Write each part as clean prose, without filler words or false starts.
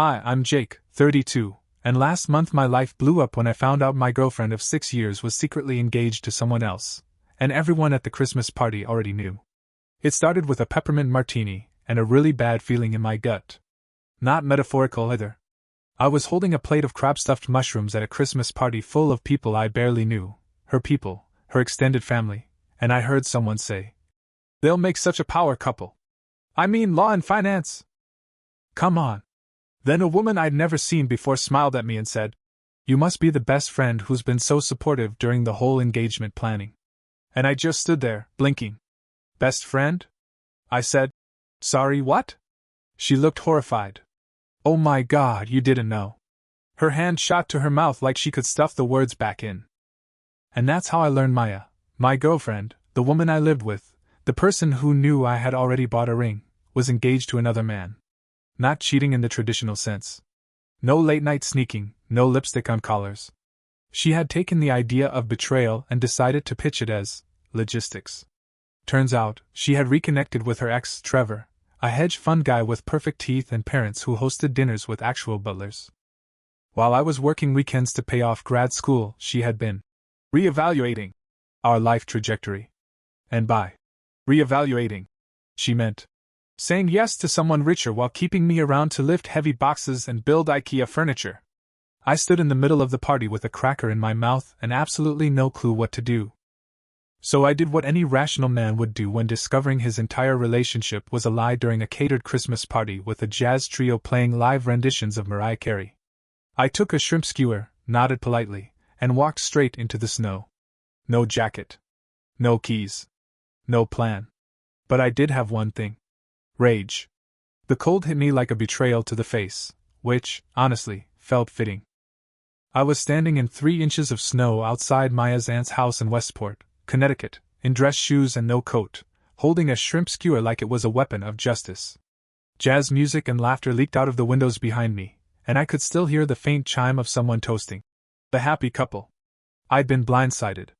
Hi, I'm Jake, 32, and last month my life blew up when I found out my girlfriend of 6 years was secretly engaged to someone else, and everyone at the Christmas party already knew. It started with a peppermint martini and a really bad feeling in my gut. Not metaphorical either. I was holding a plate of crab-stuffed mushrooms at a Christmas party full of people I barely knew, her people, her extended family, and I heard someone say, "They'll make such a power couple. I mean law and finance. Come on." Then a woman I'd never seen before smiled at me and said, "You must be the best friend who's been so supportive during the whole engagement planning." And I just stood there, blinking. "Best friend?" I said. "Sorry, what?" She looked horrified. "Oh my God, you didn't know." Her hand shot to her mouth like she could stuff the words back in. And that's how I learned Maya, my girlfriend, the woman I lived with, the person who knew I had already bought a ring, was engaged to another man. Not cheating in the traditional sense. No late-night sneaking, no lipstick on collars. She had taken the idea of betrayal and decided to pitch it as logistics. Turns out, she had reconnected with her ex, Trevor, a hedge fund guy with perfect teeth and parents who hosted dinners with actual butlers. While I was working weekends to pay off grad school, she had been reevaluating our life trajectory. And by reevaluating, she meant saying yes to someone richer while keeping me around to lift heavy boxes and build IKEA furniture. I stood in the middle of the party with a cracker in my mouth and absolutely no clue what to do. So I did what any rational man would do when discovering his entire relationship was a lie during a catered Christmas party with a jazz trio playing live renditions of Mariah Carey. I took a shrimp skewer, nodded politely, and walked straight into the snow. No jacket. No keys. No plan. But I did have one thing. Rage. The cold hit me like a betrayal to the face, which, honestly, felt fitting. I was standing in 3 inches of snow outside Maya's aunt's house in Westport, Connecticut, in dress shoes and no coat, holding a shrimp skewer like it was a weapon of justice. Jazz music and laughter leaked out of the windows behind me, and I could still hear the faint chime of someone toasting. The happy couple. I'd been blindsided.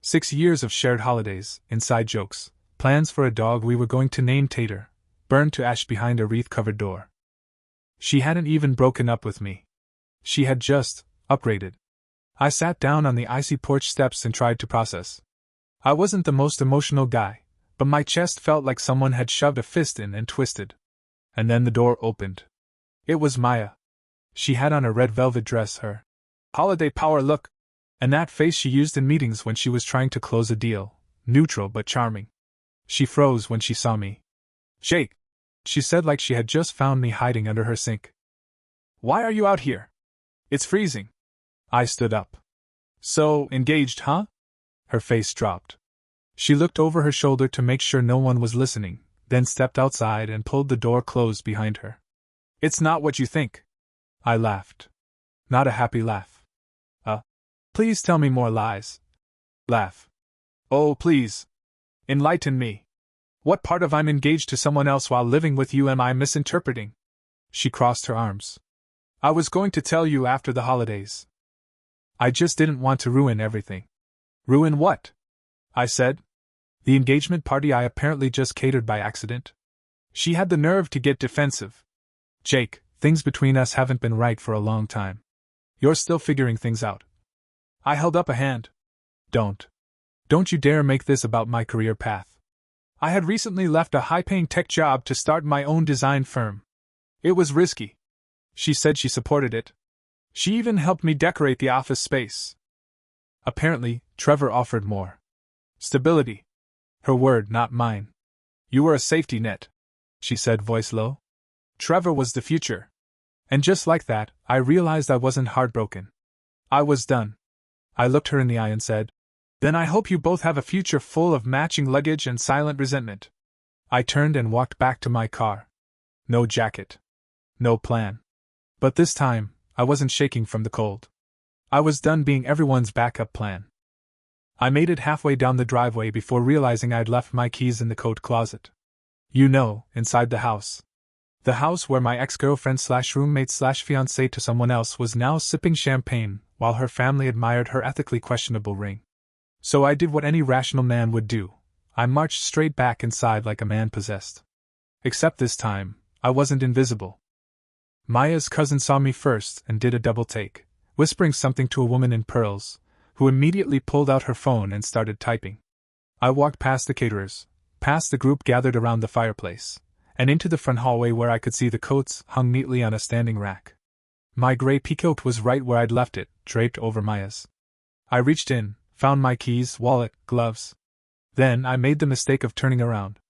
6 years of shared holidays, inside jokes, plans for a dog we were going to name Tater, burned to ash behind a wreath-covered door. She hadn't even broken up with me. She had just upgraded. I sat down on the icy porch steps and tried to process. I wasn't the most emotional guy, but my chest felt like someone had shoved a fist in and twisted. And then the door opened. It was Maya. She had on a red velvet dress, her holiday power look, and that face she used in meetings when she was trying to close a deal, neutral but charming. She froze when she saw me. "Jake," she said like she had just found me hiding under her sink. "Why are you out here? It's freezing." I stood up. "So, engaged, huh?" Her face dropped. She looked over her shoulder to make sure no one was listening, then stepped outside and pulled the door closed behind her. "It's not what you think." I laughed. Not a happy laugh. Please tell me more lies. Laugh. "Oh, please. Enlighten me. What part of I'm engaged to someone else while living with you am I misinterpreting?" She crossed her arms. "I was going to tell you after the holidays. I just didn't want to ruin everything." "Ruin what?" I said. "The engagement party I apparently just catered by accident." She had the nerve to get defensive. "Jake, things between us haven't been right for a long time. You're still figuring things out." I held up a hand. Don't you dare make this about my career path. I had recently left a high-paying tech job to start my own design firm. It was risky. She said she supported it. She even helped me decorate the office space. Apparently, Trevor offered more stability. Her word, not mine. "You were a safety net," she said, voice low. Trevor was the future. And just like that, I realized I wasn't heartbroken. I was done. I looked her in the eye and said, "Then I hope you both have a future full of matching luggage and silent resentment." I turned and walked back to my car. No jacket. No plan. But this time, I wasn't shaking from the cold. I was done being everyone's backup plan. I made it halfway down the driveway before realizing I'd left my keys in the coat closet. You know, inside the house. The house where my ex-girlfriend/roommate/fiancée to someone else was now sipping champagne, while her family admired her ethically questionable ring. So I did what any rational man would do. I marched straight back inside like a man possessed. Except this time, I wasn't invisible. Maya's cousin saw me first and did a double take, whispering something to a woman in pearls, who immediately pulled out her phone and started typing. I walked past the caterers, past the group gathered around the fireplace, and into the front hallway where I could see the coats hung neatly on a standing rack. My gray peacoat was right where I'd left it, draped over Maya's. I reached in, found my keys, wallet, gloves. Then I made the mistake of turning around.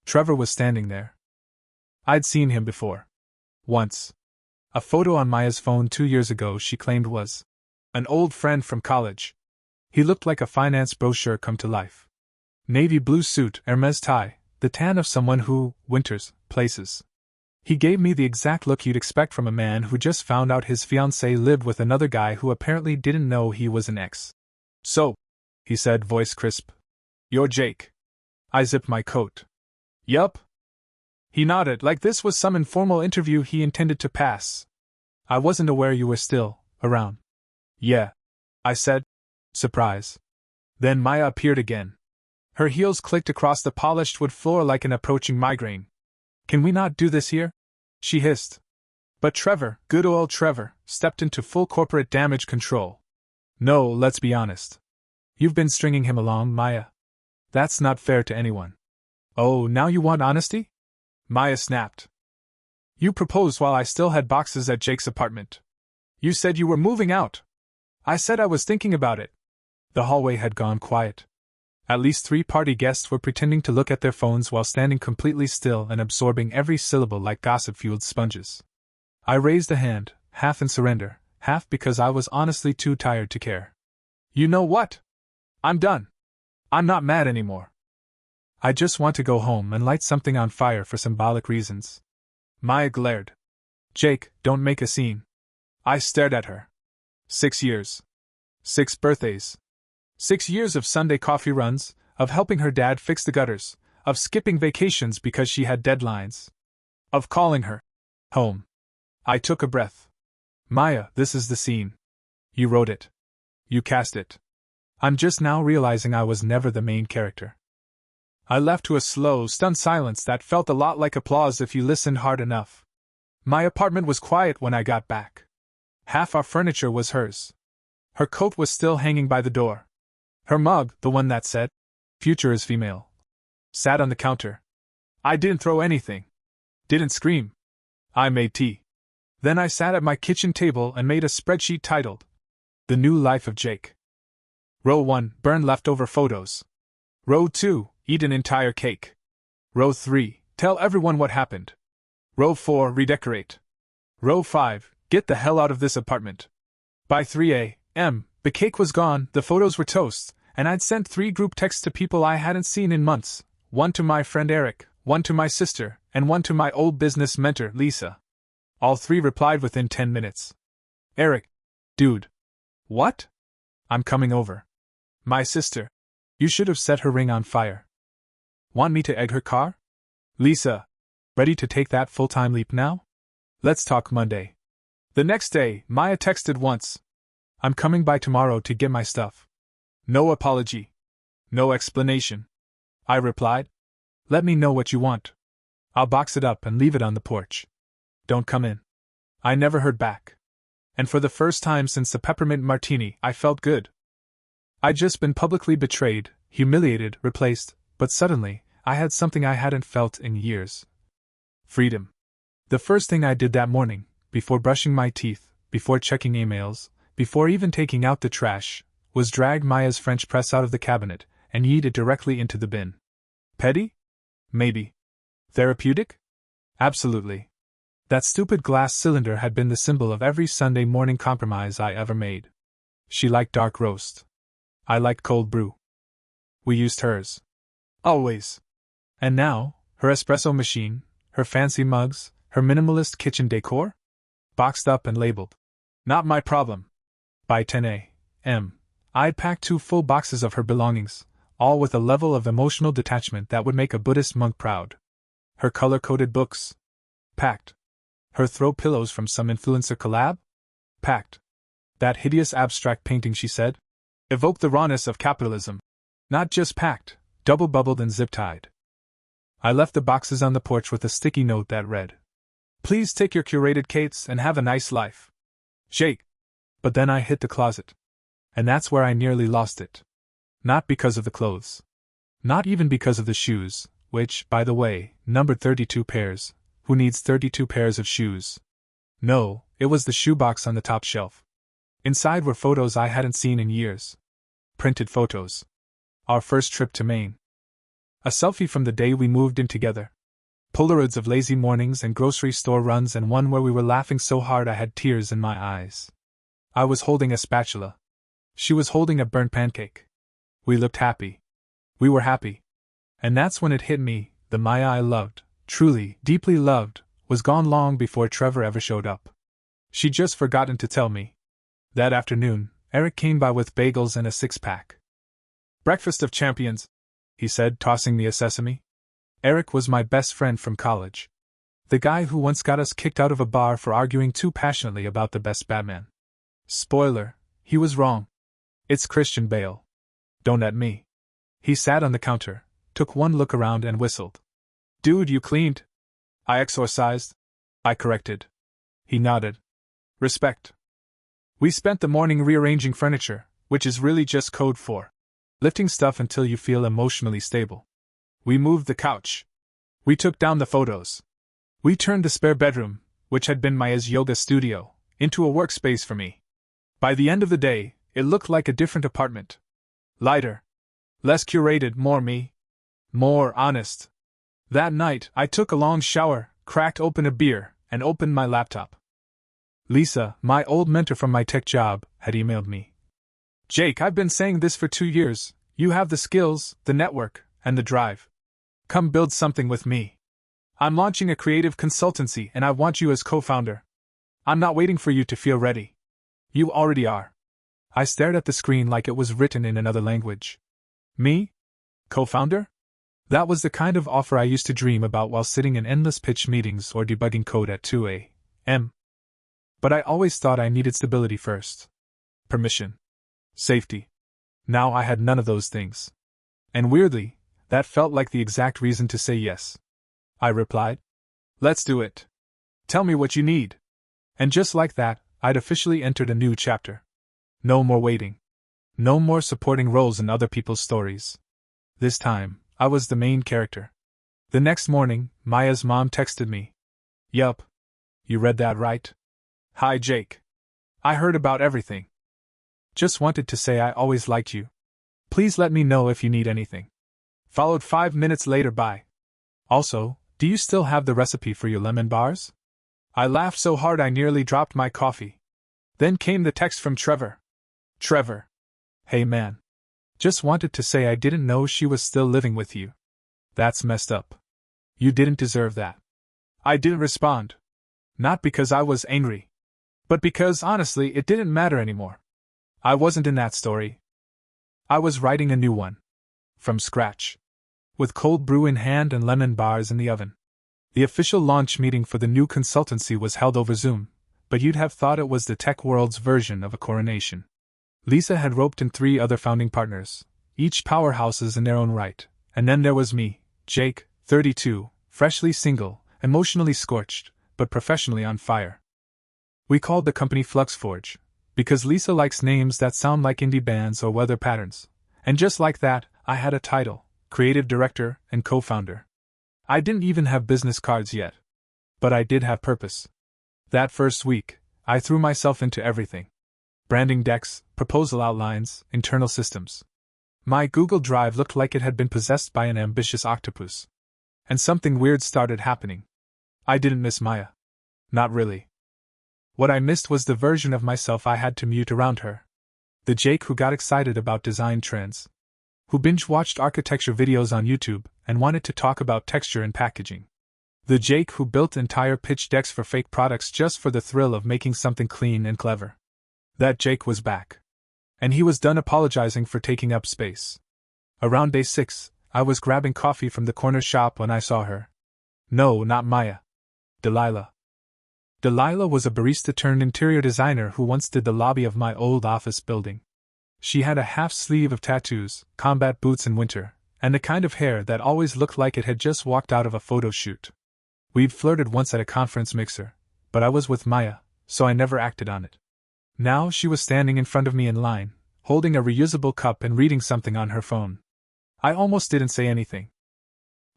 Trevor was standing there. I'd seen him before. Once. A photo on Maya's phone 2 years ago she claimed was an old friend from college. He looked like a finance brochure come to life. Navy blue suit, Hermes tie, the tan of someone who, winters, places. He gave me the exact look you'd expect from a man who just found out his fiancée lived with another guy who apparently didn't know he was an ex. "So," he said, voice crisp. "You're Jake." I zipped my coat. "Yup." He nodded, like this was some informal interview he intended to pass. "I wasn't aware you were still around." "Yeah," I said. Surprise. Then Maya appeared again. Her heels clicked across the polished wood floor like an approaching migraine. "Can we not do this here?" she hissed. But Trevor, good old Trevor, stepped into full corporate damage control. "No, let's be honest. You've been stringing him along, Maya. That's not fair to anyone." "Oh, now you want honesty?" Maya snapped. "You proposed while I still had boxes at Jake's apartment. You said you were moving out. I said I was thinking about it." The hallway had gone quiet. At least 3 party guests were pretending to look at their phones while standing completely still and absorbing every syllable like gossip-fueled sponges. I raised a hand, half in surrender, half because I was honestly too tired to care. "You know what? I'm done. I'm not mad anymore. I just want to go home and light something on fire for symbolic reasons." Maya glared. "Jake, don't make a scene." I stared at her. 6 years. 6 birthdays. 6 years of Sunday coffee runs, of helping her dad fix the gutters, of skipping vacations because she had deadlines, of calling her home. I took a breath. "Maya, this is the scene. You wrote it. You cast it. I'm just now realizing I was never the main character." I left to a slow, stunned silence that felt a lot like applause if you listened hard enough. My apartment was quiet when I got back. Half our furniture was hers. Her coat was still hanging by the door. Her mug, the one that said, "Future is female," sat on the counter. I didn't throw anything. Didn't scream. I made tea. Then I sat at my kitchen table and made a spreadsheet titled, "The New Life of Jake." Row 1, burn leftover photos. Row 2, eat an entire cake. Row 3, tell everyone what happened. Row 4, redecorate. Row 5, get the hell out of this apartment. By 3 a.m., the cake was gone, the photos were toast, and I'd sent 3 group texts to people I hadn't seen in months, one to my friend Eric, one to my sister, and one to my old business mentor, Lisa. All 3 replied within 10 minutes. "Eric. Dude. What? I'm coming over." My sister. "You should have set her ring on fire." "Want me to egg her car?" Lisa. "Ready to take that full-time leap now? Let's talk Monday." The next day, Maya texted once. "I'm coming by tomorrow to get my stuff." No apology. No explanation. I replied. "Let me know what you want. I'll box it up and leave it on the porch. Don't come in." I never heard back. And for the first time since the peppermint martini, I felt good. I'd just been publicly betrayed, humiliated, replaced, but suddenly, I had something I hadn't felt in years. Freedom. The first thing I did that morning, before brushing my teeth, before checking emails, before even taking out the trash, was drag Maya's French press out of the cabinet and yeet it directly into the bin. Petty? Maybe. Therapeutic? Absolutely. That stupid glass cylinder had been the symbol of every Sunday morning compromise I ever made. She liked dark roast. I liked cold brew. We used hers. Always. And now, her espresso machine, her fancy mugs, her minimalist kitchen decor? Boxed up and labeled. Not my problem. By 10 a.m., I'd packed 2 full boxes of her belongings, all with a level of emotional detachment that would make a Buddhist monk proud. Her color-coded books? Packed. Her throw pillows from some influencer collab? Packed. That hideous abstract painting she said evoked the rawness of capitalism. Not just packed, double-bubbled and zip-tied. I left the boxes on the porch with a sticky note that read, Please take your curated Kates and have a nice life. Jake. But then I hit the closet. And that's where I nearly lost it. Not because of the clothes. Not even because of the shoes, which, by the way, numbered 32 pairs. Who needs 32 pairs of shoes? No, it was the shoebox on the top shelf. Inside were photos I hadn't seen in years. Printed photos. Our first trip to Maine. A selfie from the day we moved in together. Polaroids of lazy mornings and grocery store runs, and one where we were laughing so hard I had tears in my eyes. I was holding a spatula. She was holding a burnt pancake. We looked happy. We were happy. And that's when it hit me, the Maya I loved, truly, deeply loved, was gone long before Trevor ever showed up. She'd just forgotten to tell me. That afternoon, Eric came by with bagels and a six-pack. "Breakfast of champions," he said, tossing me a sesame. Eric was my best friend from college. The guy who once got us kicked out of a bar for arguing too passionately about the best Batman. Spoiler, he was wrong. It's Christian Bale. Don't at me. He sat on the counter, took one look around and whistled. "Dude, you cleaned?" "I exorcised," I corrected. He nodded. "Respect." We spent the morning rearranging furniture, which is really just code for lifting stuff until you feel emotionally stable. We moved the couch. We took down the photos. We turned the spare bedroom, which had been Maya's yoga studio, into a workspace for me. By the end of the day, it looked like a different apartment. Lighter. Less curated, more me. More honest. That night, I took a long shower, cracked open a beer, and opened my laptop. Lisa, my old mentor from my tech job, had emailed me. "Jake, I've been saying this for 2 years. You have the skills, the network, and the drive. Come build something with me. I'm launching a creative consultancy and I want you as co-founder. I'm not waiting for you to feel ready. You already are." I stared at the screen like it was written in another language. Me? Co-founder? That was the kind of offer I used to dream about while sitting in endless pitch meetings or debugging code at 2 a.m. But I always thought I needed stability first. Permission. Safety. Now I had none of those things. And weirdly, that felt like the exact reason to say yes. I replied. "Let's do it. Tell me what you need." And just like that, I'd officially entered a new chapter. No more waiting. No more supporting roles in other people's stories. This time, I was the main character. The next morning, Maya's mom texted me. "Yup. You read that right? Hi, Jake. I heard about everything. Just wanted to say I always liked you. Please let me know if you need anything." Followed 5 minutes later by, "Also, do you still have the recipe for your lemon bars?" I laughed so hard I nearly dropped my coffee. Then came the text from Trevor. "Trevor. Hey man. Just wanted to say I didn't know she was still living with you. That's messed up. You didn't deserve that." I didn't respond. Not because I was angry. But because, honestly, it didn't matter anymore. I wasn't in that story. I was writing a new one. From scratch. With cold brew in hand and lemon bars in the oven. The official launch meeting for the new consultancy was held over Zoom, but you'd have thought it was the tech world's version of a coronation. Lisa had roped in 3 other founding partners, each powerhouses in their own right, and then there was me, Jake, 32, freshly single, emotionally scorched, but professionally on fire. We called the company Fluxforge, because Lisa likes names that sound like indie bands or weather patterns, and just like that, I had a title, creative director and co-founder. I didn't even have business cards yet. But I did have purpose. That first week, I threw myself into everything. Branding decks, proposal outlines, internal systems. My Google Drive looked like it had been possessed by an ambitious octopus. And something weird started happening. I didn't miss Maya. Not really. What I missed was the version of myself I had to mute around her. The Jake who got excited about design trends. Who binge-watched architecture videos on YouTube and wanted to talk about texture and packaging. The Jake who built entire pitch decks for fake products just for the thrill of making something clean and clever. That Jake was back. And he was done apologizing for taking up space. Around day 6, I was grabbing coffee from the corner shop when I saw her. No, not Maya. Delilah. Delilah was a barista-turned-interior designer who once did the lobby of my old office building. She had a half-sleeve of tattoos, combat boots in winter, and the kind of hair that always looked like it had just walked out of a photo shoot. We'd flirted once at a conference mixer, but I was with Maya, so I never acted on it. Now she was standing in front of me in line, holding a reusable cup and reading something on her phone. I almost didn't say anything.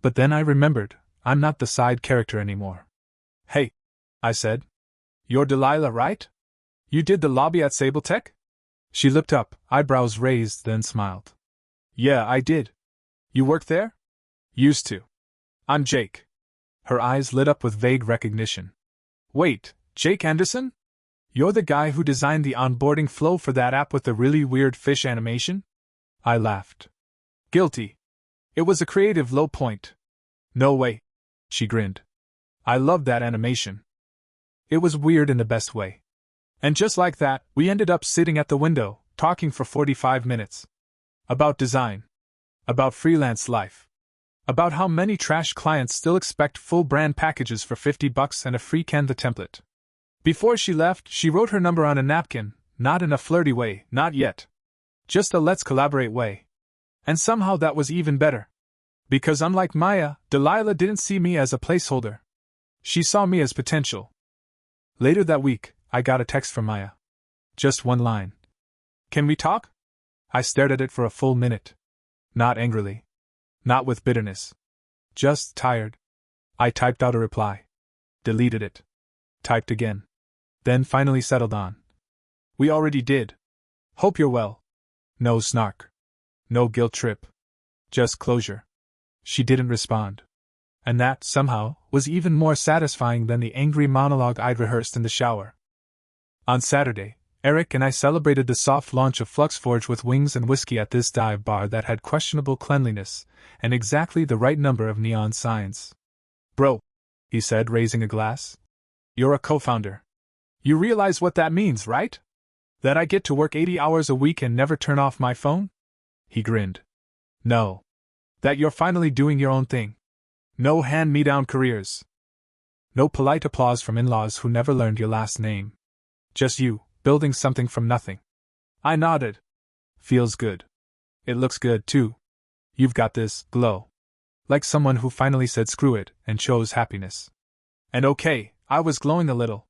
But then I remembered, I'm not the side character anymore. Hey, I said. You're Delilah, right? You did the lobby at Sabletech? She looked up, eyebrows raised, then smiled. Yeah, I did. You work there? Used to. I'm Jake. Her eyes lit up with vague recognition. Wait, Jake Anderson? You're the guy who designed the onboarding flow for that app with the really weird fish animation? I laughed. Guilty. It was a creative low point. No way. She grinned. I loved that animation. It was weird in the best way. And just like that, we ended up sitting at the window, talking for 45 minutes. About design. About freelance life. About how many trash clients still expect full brand packages for $50 and a free Canva template. Before she left, she wrote her number on a napkin, not in a flirty way, not yet. Just a let's collaborate way. And somehow that was even better. Because unlike Maya, Delilah didn't see me as a placeholder. She saw me as potential. Later that week, I got a text from Maya. Just one line. Can we talk? I stared at it for a full minute. Not angrily. Not with bitterness. Just tired. I typed out a reply. Deleted it. Typed again. Then finally settled on. We already did. Hope you're well. No snark. No guilt trip. Just closure. She didn't respond. And that, somehow, was even more satisfying than the angry monologue I'd rehearsed in the shower. On Saturday, Eric and I celebrated the soft launch of FluxForge with wings and whiskey at this dive bar that had questionable cleanliness and exactly the right number of neon signs. Bro, he said, raising a glass. You're a co-founder. You realize what that means, right? That I get to work 80 hours a week and never turn off my phone? He grinned. No. That you're finally doing your own thing. No hand-me-down careers. No polite applause from in-laws who never learned your last name. Just you, building something from nothing. I nodded. Feels good. It looks good, too. You've got this glow. Like someone who finally said screw it and chose happiness. And okay, I was glowing a little.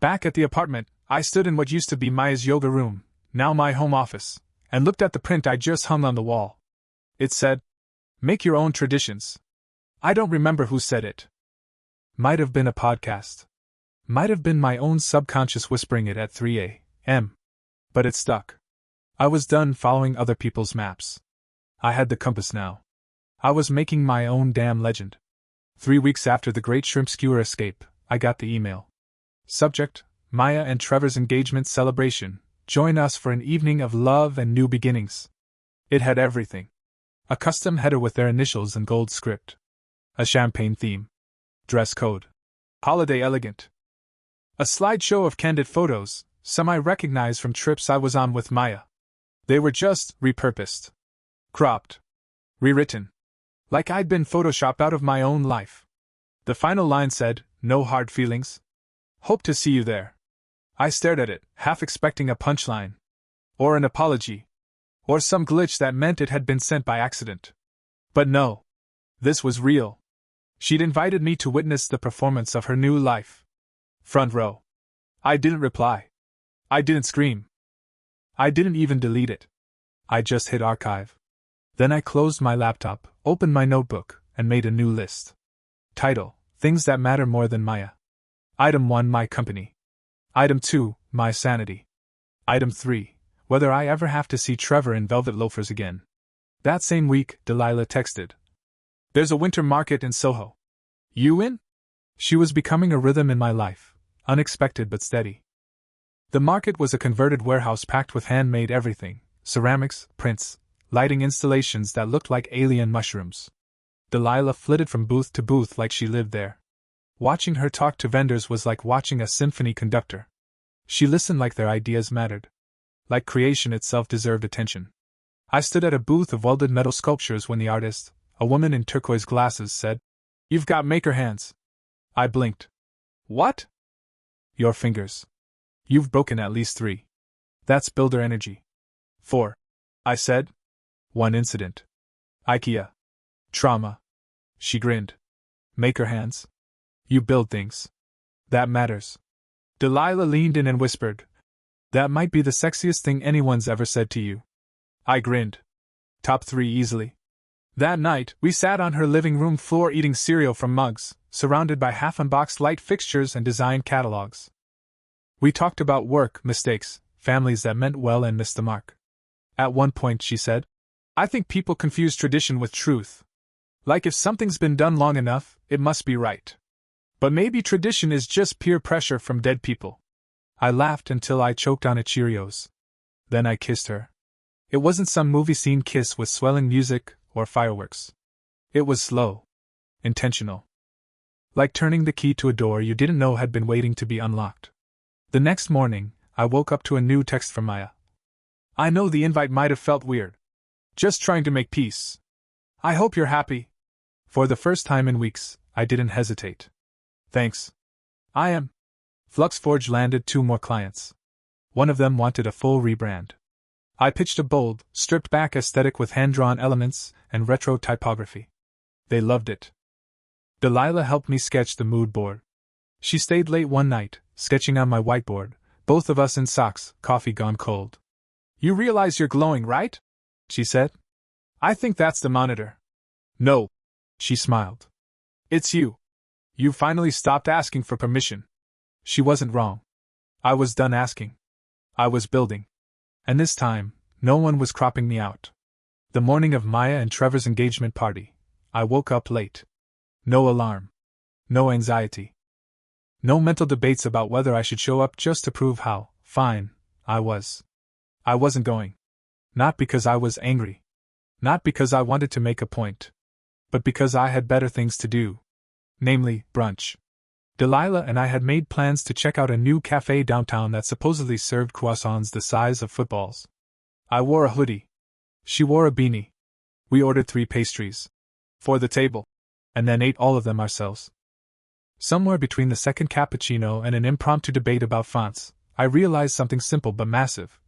Back at the apartment, I stood in what used to be Maya's yoga room, now my home office, and looked at the print I just hung on the wall. It said, "Make your own traditions." I don't remember who said it. Might have been a podcast. Might have been my own subconscious whispering it at 3 a.m. But it stuck. I was done following other people's maps. I had the compass now. I was making my own damn legend. 3 weeks after the great shrimp skewer escape, I got the email. Subject, Maya and Trevor's engagement celebration. Join us for an evening of love and new beginnings. It had everything. A custom header with their initials in gold script. A champagne theme. Dress code. Holiday elegant. A slideshow of candid photos, some I recognized from trips I was on with Maya. They were just repurposed. Cropped. Rewritten. Like I'd been photoshopped out of my own life. The final line said, "No hard feelings. Hope to see you there." I stared at it, half expecting a punchline. Or an apology. Or some glitch that meant it had been sent by accident. But no. This was real. She'd invited me to witness the performance of her new life. Front row. I didn't reply. I didn't scream. I didn't even delete it. I just hit archive. Then I closed my laptop, opened my notebook, and made a new list. Title: Things that matter more than Maya. Item 1: My company. Item 2: My sanity. Item 3: Whether I ever have to see Trevor in velvet loafers again. That same week, Delilah texted. There's a winter market in Soho. You in? She was becoming a rhythm in my life, unexpected but steady. The market was a converted warehouse packed with handmade everything, ceramics, prints, lighting installations that looked like alien mushrooms. Delilah flitted from booth to booth like she lived there. Watching her talk to vendors was like watching a symphony conductor. She listened like their ideas mattered. Like creation itself deserved attention. I stood at a booth of welded metal sculptures when the artist, a woman in turquoise glasses, said, "You've got maker hands." I blinked. What? Your fingers. You've broken at least 3. That's builder energy. 4. I said. 1 incident. IKEA. Trauma. She grinned. Maker hands. You build things. That matters. Delilah leaned in and whispered, "That might be the sexiest thing anyone's ever said to you." I grinned. Top 3 easily. That night, we sat on her living room floor eating cereal from mugs, surrounded by half-unboxed light fixtures and design catalogs. We talked about work, mistakes, families that meant well and missed the mark. At one point she said, "I think people confuse tradition with truth. Like if something's been done long enough, it must be right. But maybe tradition is just peer pressure from dead people." I laughed until I choked on a Cheerios. Then I kissed her. It wasn't some movie scene kiss with swelling music or fireworks. It was slow. Intentional. Like turning the key to a door you didn't know had been waiting to be unlocked. The next morning, I woke up to a new text from Maya. "I know the invite might have felt weird. Just trying to make peace. I hope you're happy." For the first time in weeks, I didn't hesitate. "Thanks. I am." FluxForge landed 2 more clients. One of them wanted a full rebrand. I pitched a bold, stripped-back aesthetic with hand-drawn elements and retro typography. They loved it. Delilah helped me sketch the mood board. She stayed late one night, sketching on my whiteboard, both of us in socks, coffee gone cold. "You realize you're glowing, right?" she said. "I think that's the monitor." "No," she smiled. "It's you. You finally stopped asking for permission." She wasn't wrong. I was done asking. I was building. And this time, no one was cropping me out. The morning of Maya and Trevor's engagement party, I woke up late. No alarm. No anxiety. No mental debates about whether I should show up just to prove how fine I was. I wasn't going. Not because I was angry. Not because I wanted to make a point. But because I had better things to do. Namely, brunch. Delilah and I had made plans to check out a new cafe downtown that supposedly served croissants the size of footballs. I wore a hoodie. She wore a beanie. We ordered 3 pastries. For the table. And then ate all of them ourselves. Somewhere between the second cappuccino and an impromptu debate about fonts, I realized something simple but massive.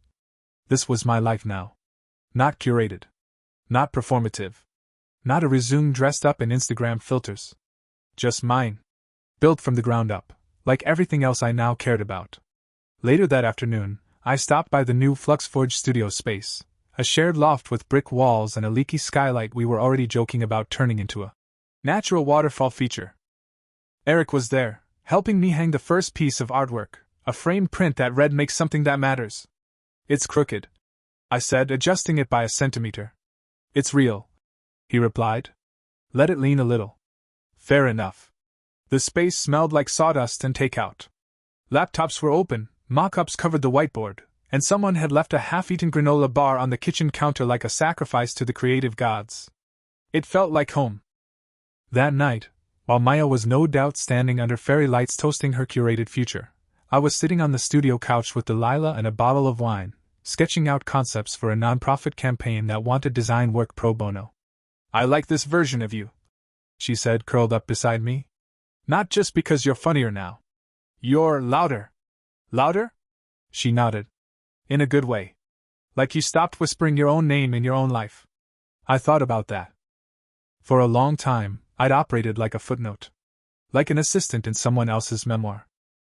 This was my life now. Not curated. Not performative. Not a resume dressed up in Instagram filters. Just mine. Built from the ground up, like everything else I now cared about. Later that afternoon, I stopped by the new FluxForge studio space, a shared loft with brick walls and a leaky skylight we were already joking about turning into a natural waterfall feature. Eric was there, helping me hang the first piece of artwork, a framed print that read "Make something that matters." "It's crooked," I said, adjusting it by a centimeter. "It's real," he replied. "Let it lean a little." Fair enough. The space smelled like sawdust and takeout. Laptops were open, mock-ups covered the whiteboard, and someone had left a half-eaten granola bar on the kitchen counter like a sacrifice to the creative gods. It felt like home. That night, while Maya was no doubt standing under fairy lights toasting her curated future, I was sitting on the studio couch with Delilah and a bottle of wine, sketching out concepts for a nonprofit campaign that wanted design work pro bono. "I like this version of you," she said, curled up beside me. "Not just because you're funnier now. You're louder." "Louder?" She nodded. "In a good way. Like you stopped whispering your own name in your own life." I thought about that. For a long time, I'd operated like a footnote. Like an assistant in someone else's memoir.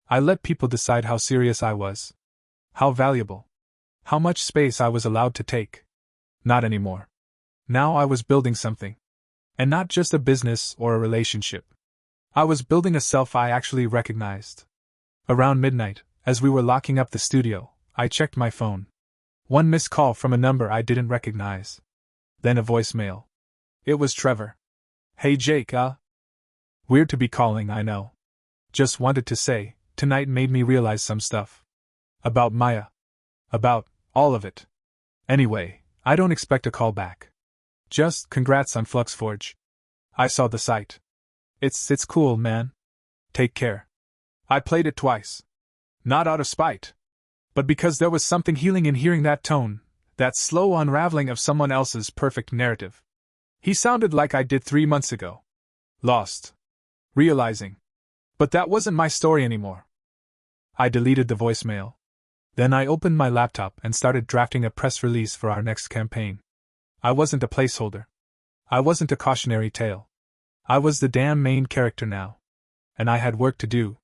I let people decide how serious I was. How valuable. How much space I was allowed to take. Not anymore. Now I was building something. And not just a business or a relationship. I was building a self I actually recognized. Around midnight, as we were locking up the studio, I checked my phone. One missed call from a number I didn't recognize. Then a voicemail. It was Trevor. "Hey Jake, Weird to be calling, I know. Just wanted to say, tonight made me realize some stuff. About Maya. About all of it. Anyway, I don't expect a call back. Just congrats on FluxForge. I saw the site. It's cool, man. Take care." I played it twice. Not out of spite. But because there was something healing in hearing that tone, that slow unraveling of someone else's perfect narrative. He sounded like I did 3 months ago. Lost. Realizing. But that wasn't my story anymore. I deleted the voicemail. Then I opened my laptop and started drafting a press release for our next campaign. I wasn't a placeholder. I wasn't a cautionary tale. I was the damn main character now. and I had work to do,